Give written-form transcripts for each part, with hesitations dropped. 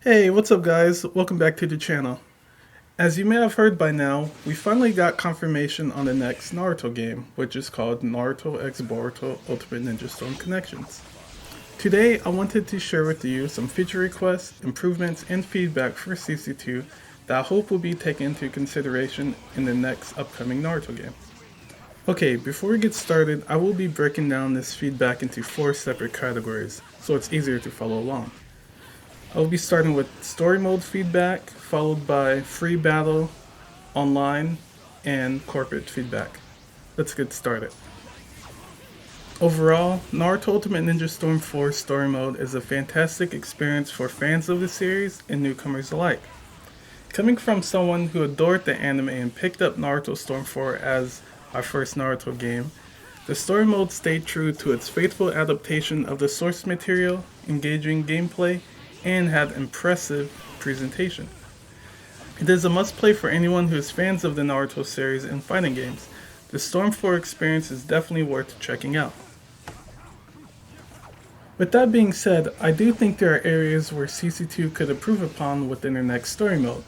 Hey, what's up guys? Welcome back to the channel. As you may have heard by now, we finally got confirmation on the next Naruto game, which is called Naruto X Boruto Ultimate Ninja Storm Connections. Today, I wanted to share with you some feature requests, improvements, and feedback for CC2 that I hope will be taken into consideration in the next upcoming Naruto game. Okay, before we get started, I will be breaking down this feedback into 4 separate categories, so it's easier to follow along. I'll be starting with story mode feedback, followed by free battle, online, and corporate feedback. Let's get started. Overall, Naruto Ultimate Ninja Storm 4 story mode is a fantastic experience for fans of the series and newcomers alike. Coming from someone who adored the anime and picked up Naruto Storm 4 as our first Naruto game, the story mode stayed true to its faithful adaptation of the source material, engaging gameplay, and had impressive presentation. It is a must-play for anyone who is fans of the Naruto series and fighting games. The Storm 4 experience is definitely worth checking out. With that being said, I do think there are areas where CC2 could improve upon within their next story mode.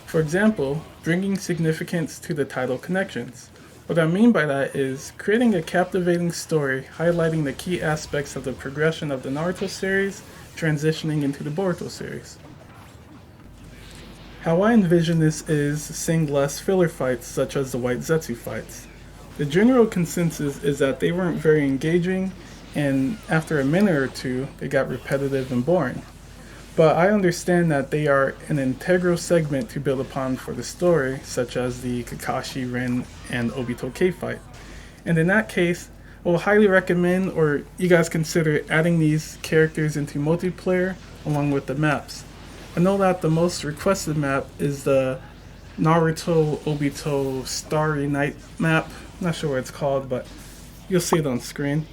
For example, bringing significance to the title connections. What I mean by that is creating a captivating story highlighting the key aspects of the progression of the Naruto series transitioning into the Boruto series. How I envision this is seeing less filler fights such as the White Zetsu fights. The general consensus is that they weren't very engaging, and after a minute or two they got repetitive and boring. But I understand that they are an integral segment to build upon for the story, such as the Kakashi, Rin, and Obito K fight. And in that case, I will highly recommend, or you guys consider, adding these characters into multiplayer along with the maps. I know that the most requested map is the Naruto Obito Starry Night map. I'm not sure what it's called, but you'll see it on screen.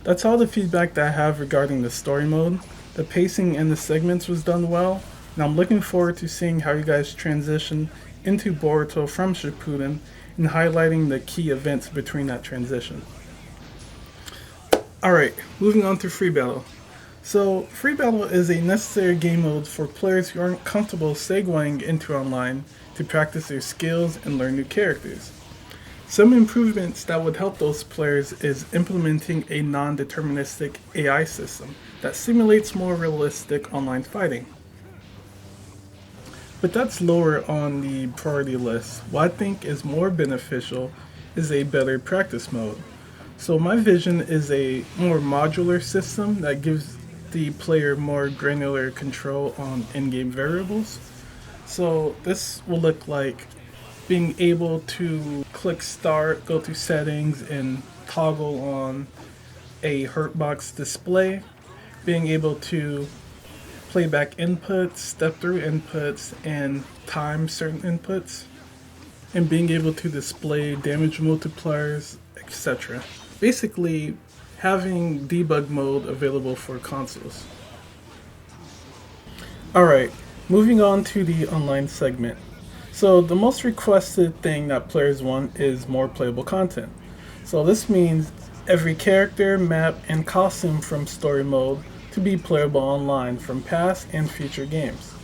That's all the feedback that I have regarding the story mode. The pacing and the segments was done well, and I'm looking forward to seeing how you guys transition into Boruto from Shippuden and highlighting the key events between that transition. Alright, moving on to Free Battle. So, Free Battle is a necessary game mode for players who aren't comfortable segueing into online to practice their skills and learn new characters. Some improvements that would help those players is implementing a non-deterministic AI system that simulates more realistic online fighting. But that's lower on the priority list. What I think is more beneficial is a better practice mode. So my vision is a more modular system that gives the player more granular control on in-game variables. So this will look like being able to click start, go to settings, and toggle on a hurtbox display, being able to playback inputs, step through inputs, and time certain inputs, and being able to display damage multipliers, etc. Basically, having debug mode available for consoles. Alright, moving on to the online segment. So the most requested thing that players want is more playable content. So this means every character, map, and costume from story mode to be playable online from past and future games.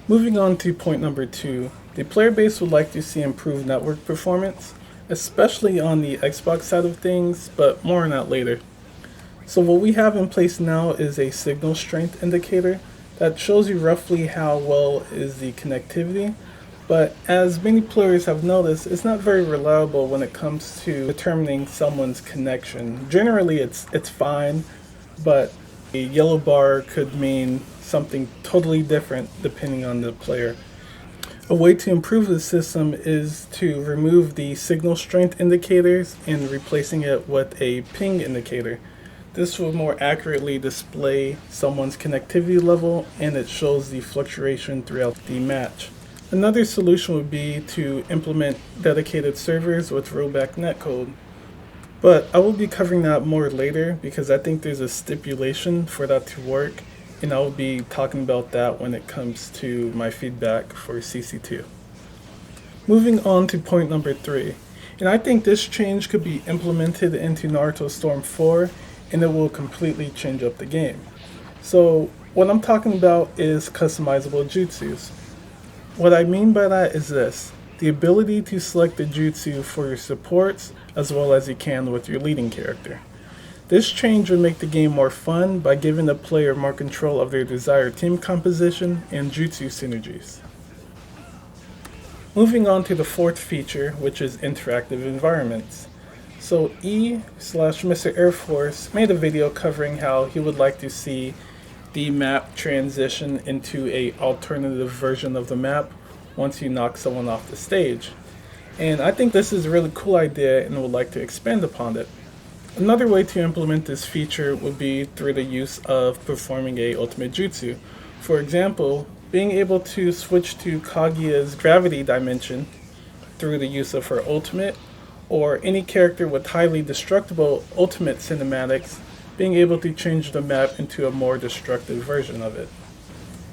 Moving on to point number 2, the player base would like to see improved network performance, especially on the Xbox side of things, but more on that later. So what we have in place now is a signal strength indicator that shows you roughly how well is the connectivity, but as many players have noticed, it's not very reliable when it comes to determining someone's connection. Generally it's fine, but a yellow bar could mean something totally different depending on the player. A way to improve the system is to remove the signal strength indicators and replacing it with a ping indicator. This will more accurately display someone's connectivity level, and it shows the fluctuation throughout the match. Another solution would be to implement dedicated servers with rollback netcode. But I will be covering that more later because I think there's a stipulation for that to work, and I will be talking about that when it comes to my feedback for CC2. Moving on to point number 3, and I think this change could be implemented into Naruto Storm 4 and it will completely change up the game. So what I'm talking about is customizable jutsus. What I mean by that is this: the ability to select the jutsu for your supports as well as you can with your leading character. This change would make the game more fun by giving the player more control of their desired team composition and jutsu synergies. Moving on to the fourth feature, which is interactive environments. So Mr. Air Force made a video covering how he would like to see the map transition into a alternative version of the map once you knock someone off the stage. And I think this is a really cool idea and would like to expand upon it. Another way to implement this feature would be through the use of performing a ultimate jutsu. For example, being able to switch to Kaguya's gravity dimension through the use of her ultimate, or any character with highly destructible ultimate cinematics being able to change the map into a more destructive version of it.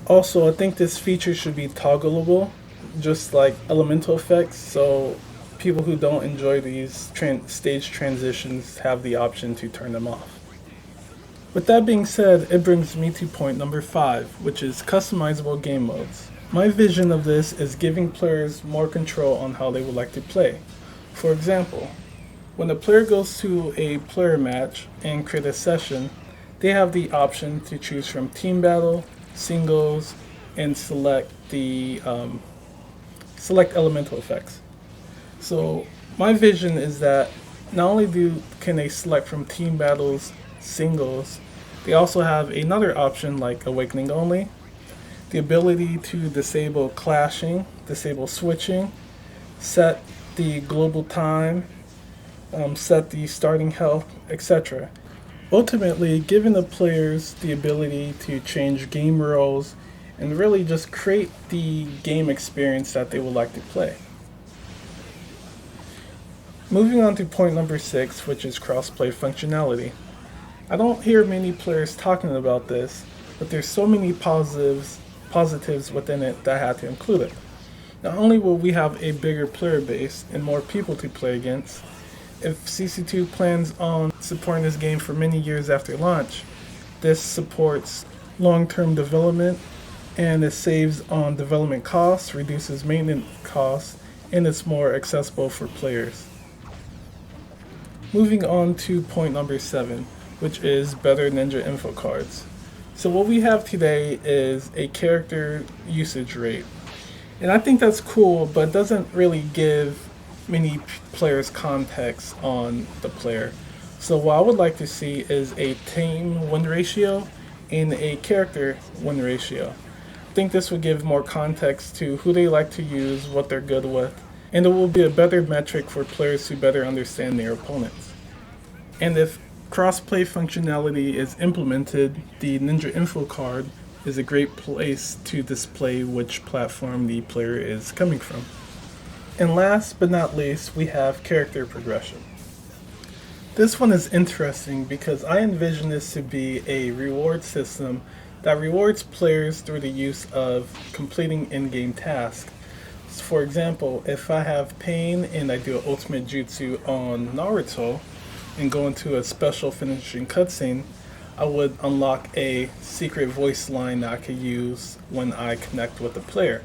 Also, I think this feature should be toggleable, just like elemental effects, so people who don't enjoy these stage transitions have the option to turn them off. With that being said, it brings me to point number 5, which is customizable game modes. My vision of this is giving players more control on how they would like to play. For example, when a player goes to a player match and create a session, they have the option to choose from team battle, singles, and select elemental effects. So my vision is that not only can they select from team battles, singles, they also have another option like awakening only, the ability to disable clashing, disable switching, set the global time, set the starting health, etc. Ultimately, giving the players the ability to change game roles and really just create the game experience that they would like to play. Moving on to point number 6, which is crossplay functionality. I don't hear many players talking about this, but there's so many positives within it that I had to include it. Not only will we have a bigger player base and more people to play against, if CC2 plans on supporting this game for many years after launch, this supports long-term development and it saves on development costs, reduces maintenance costs, and it's more accessible for players. Moving on to point number 7, which is better ninja info cards. So what we have today is a character usage rate. And I think that's cool, but it doesn't really give many players context on the player. So what I would like to see is a team win ratio and a character win ratio. I think this would give more context to who they like to use, what they're good with, and it will be a better metric for players to better understand their opponents. And if crossplay functionality is implemented, the Ninja Info card is a great place to display which platform the player is coming from. And last but not least, we have character progression. This one is interesting because I envision this to be a reward system that rewards players through the use of completing in-game tasks. For example, if I have Pain and I do an ultimate jutsu on Naruto and go into a special finishing cutscene, I would unlock a secret voice line that I could use when I connect with the player.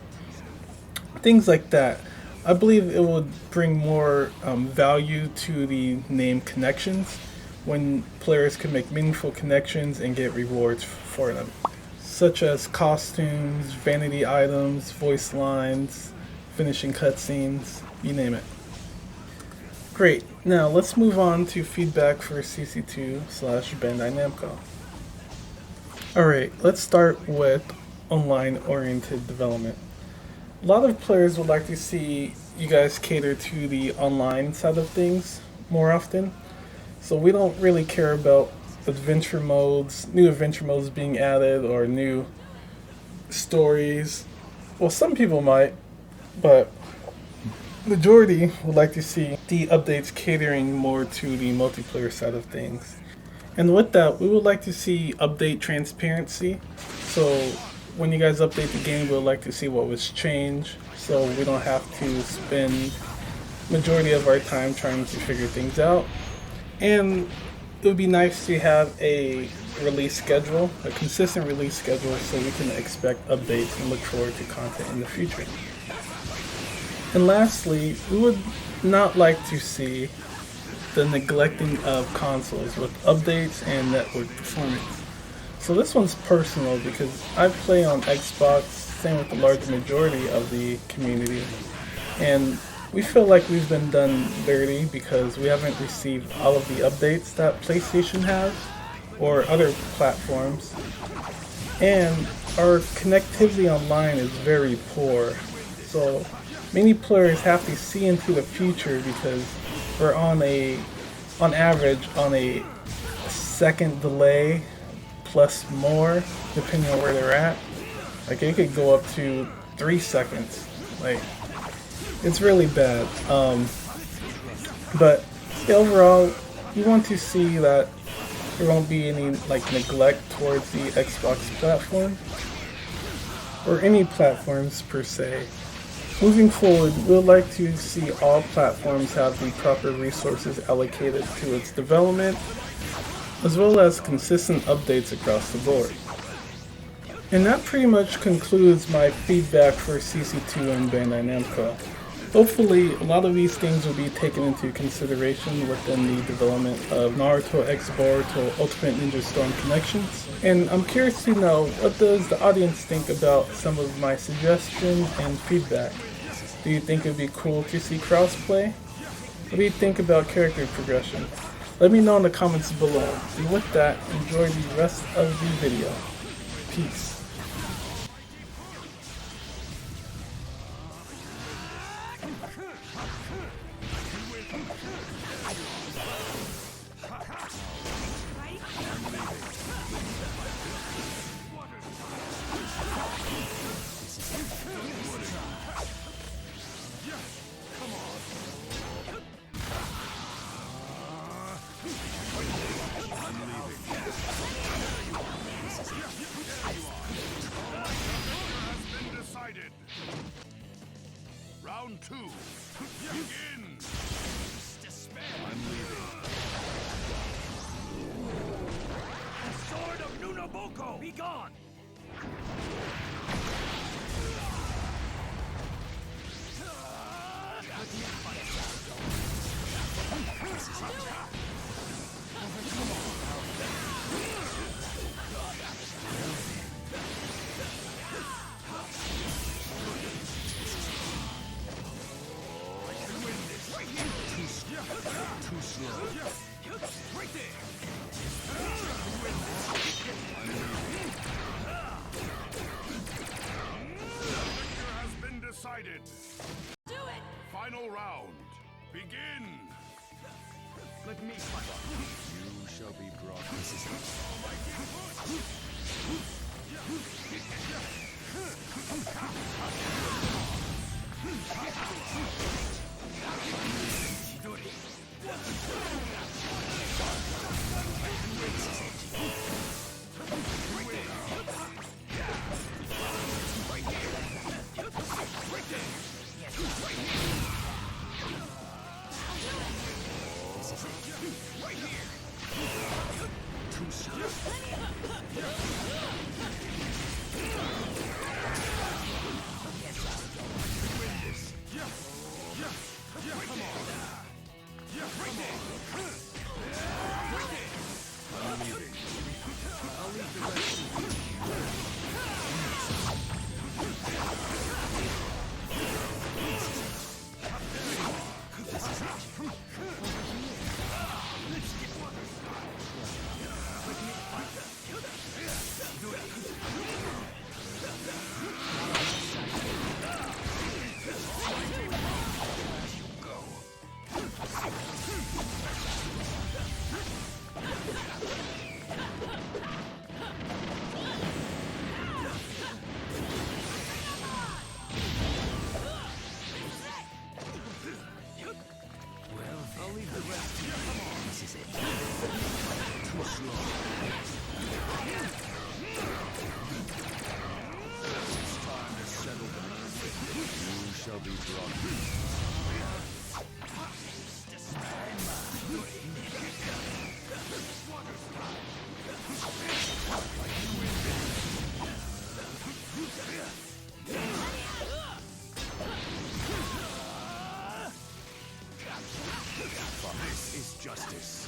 Things like that. I believe it would bring more value to the name connections when players can make meaningful connections and get rewards for them, such as costumes, vanity items, voice lines, finishing cutscenes, you name it. Great, now let's move on to feedback for CC2/Bandai Namco. Alright, let's start with online-oriented development. A lot of players would like to see you guys cater to the online side of things more often. So we don't really care about adventure modes, new adventure modes being added, or new stories. Well, some people might, but majority would like to see the updates catering more to the multiplayer side of things. And with that, we would like to see update transparency. So when you guys update the game, we would like to see what was changed, so we don't have to spend majority of our time trying to figure things out. And it would be nice to have a release schedule, a consistent release schedule, so we can expect updates and look forward to content in the future. And lastly, we would not like to see the neglecting of consoles with updates and network performance. So this one's personal because I play on Xbox, same with the large majority of the community, and we feel like we've been done dirty because we haven't received all of the updates that PlayStation has or other platforms, and our connectivity online is very poor. So many players have to see into the future because we're on average on a second delay plus more depending on where they're at. Like it could go up to 3 seconds. Like it's really bad. But overall, you want to see that there won't be any like neglect towards the Xbox platform or any platforms per se. Moving forward, we'd like to see all platforms have the proper resources allocated to its development, as well as consistent updates across the board. And that pretty much concludes my feedback for CC2 and Bandai Namco. Hopefully, a lot of these things will be taken into consideration within the development of Naruto X Boruto Ultimate Ninja Storm Connections. And I'm curious to know, what does the audience think about some of my suggestions and feedback? Do you think it would be cool to see crossplay? What do you think about character progression? Let me know in the comments below. And with that, enjoy the rest of the video. Peace. Round 2. Begin. Despair. I'm leaving. The sword of Nunoboko, be gone. Too slow. Right there. Victor has been decided. Do it. Final round. Begin. Let me fight. You shall be brought. This is is justice.